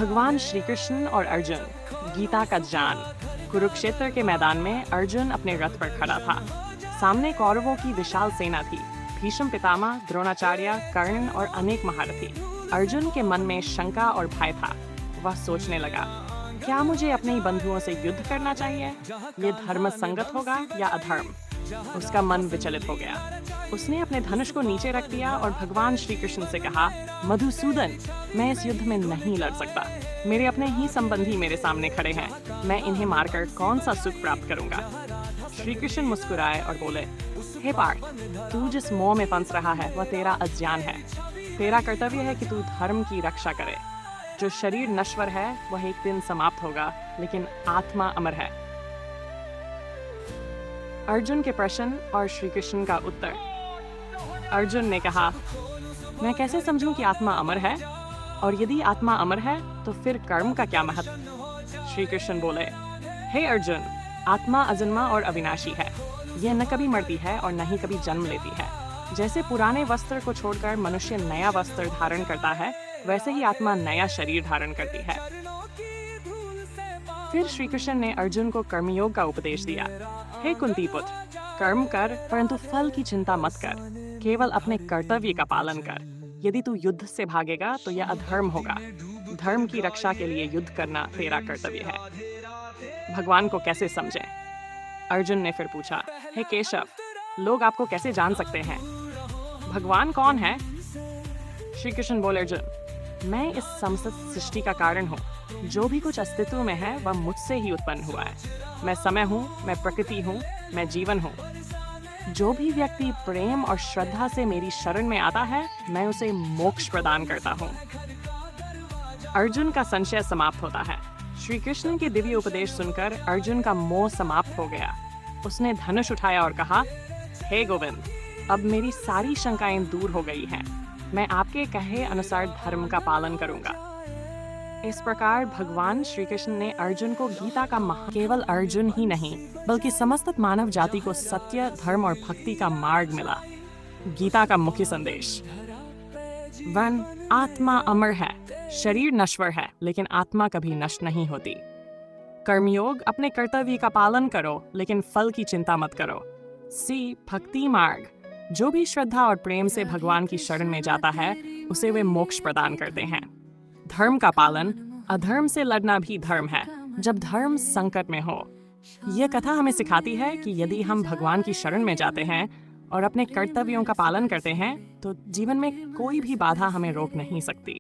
भगवान श्री कृष्ण और अर्जुन, गीता का ज्ञान। कुरुक्षेत्र के मैदान में अर्जुन अपने रथ पर खड़ा था। सामने कौरवों की विशाल सेना थी। भीष्म पितामह, द्रोणाचार्य, कर्ण और अनेक महारथी। अर्जुन के मन में शंका और भय था। वह सोचने लगा, क्या मुझे अपने ही बंधुओं से युद्ध करना चाहिए? ये धर्म संगत होगा या अधर्म? उसका मन विचलित हो गया। उसने अपने धनुष को नीचे रख दिया और भगवान श्री कृष्ण से कहा, मधुसूदन, मैं इस युद्ध में नहीं लड़ सकता। मेरे अपने ही संबंधी मेरे सामने खड़े हैं। मैं इन्हें मारकर कौन सा सुख प्राप्त करूंगा? श्री कृष्ण मुस्कुराए और बोले, हे पार्थ, तू जिस मोह में फंस रहा है वह तेरा अज्ञान है। तेरा कर्तव्य है कि तू धर्म की रक्षा करे। जो शरीर नश्वर है वह एक दिन समाप्त होगा, लेकिन आत्मा अमर है। अर्जुन के प्रश्न और श्री कृष्ण का उत्तर। अर्जुन ने कहा, मैं कैसे समझूं कि आत्मा अमर है? और यदि आत्मा अमर है तो फिर कर्म का क्या महत्व? श्री कृष्ण बोले, हे अर्जुन, आत्मा अजन्मा और अविनाशी है। यह न कभी मरती है और न ही कभी जन्म लेती है। जैसे पुराने वस्त्र को छोड़कर मनुष्य नया वस्त्र धारण करता है, वैसे ही आत्मा नया शरीर धारण करती है। फिर श्री कृष्ण ने अर्जुन को कर्मयोग का उपदेश दिया। हे कुंती पुत्र, कर्म कर, परंतु फल की चिंता मत कर। केवल अपने कर्तव्य का पालन कर। यदि तू युद्ध से भागेगा तो यह अधर्म होगा। धर्म की रक्षा के लिए युद्ध करना तेरा कर्तव्य है। भगवान को कैसे समझें? अर्जुन ने फिर पूछा, हे केशव, लोग आपको कैसे जान सकते हैं? भगवान कौन है? श्री कृष्ण बोले, अर्जुन, मैं इस समस्त सृष्टि का कारण हूँ। जो भी कुछ अस्तित्व में है वह मुझसे ही उत्पन्न हुआ है। मैं समय हूँ, मैं प्रकृति हूँ, मैं जीवन हूँ। जो भी व्यक्ति प्रेम और श्रद्धा से मेरी शरण में आता है, मैं उसे मोक्ष प्रदान करता हूँ। अर्जुन का संशय समाप्त होता है। श्री कृष्ण के दिव्य उपदेश सुनकर अर्जुन का मोह समाप्त हो गया। उसने धनुष उठाया और कहा, हे गोविंद, अब मेरी सारी शंकाएं दूर हो गई हैं। मैं आपके कहे अनुसार धर्म का पालन करूंगा। इस प्रकार भगवान श्री कृष्ण ने अर्जुन को गीता का केवल अर्जुन ही नहीं बल्कि समस्त मानव जाति को सत्य, धर्म और भक्ति का मार्ग मिला। गीता का मुख्य संदेश। 1. आत्मा अमर है। शरीर नश्वर है, लेकिन आत्मा कभी नष्ट नहीं होती। कर्मयोग, अपने कर्तव्य का पालन करो, लेकिन फल की चिंता मत करो। सी. भक्ति मार्ग। जो भी श्रद्धा और प्रेम से भगवान की शरण में जाता है, उसे वे मोक्ष प्रदान करते हैं। धर्म का पालन, अधर्म से लड़ना भी धर्म है, जब धर्म संकट में हो। यह कथा हमें सिखाती है कि यदि हम भगवान की शरण में जाते हैं और अपने कर्तव्यों का पालन करते हैं, तो जीवन में कोई भी बाधा हमें रोक नहीं सकती।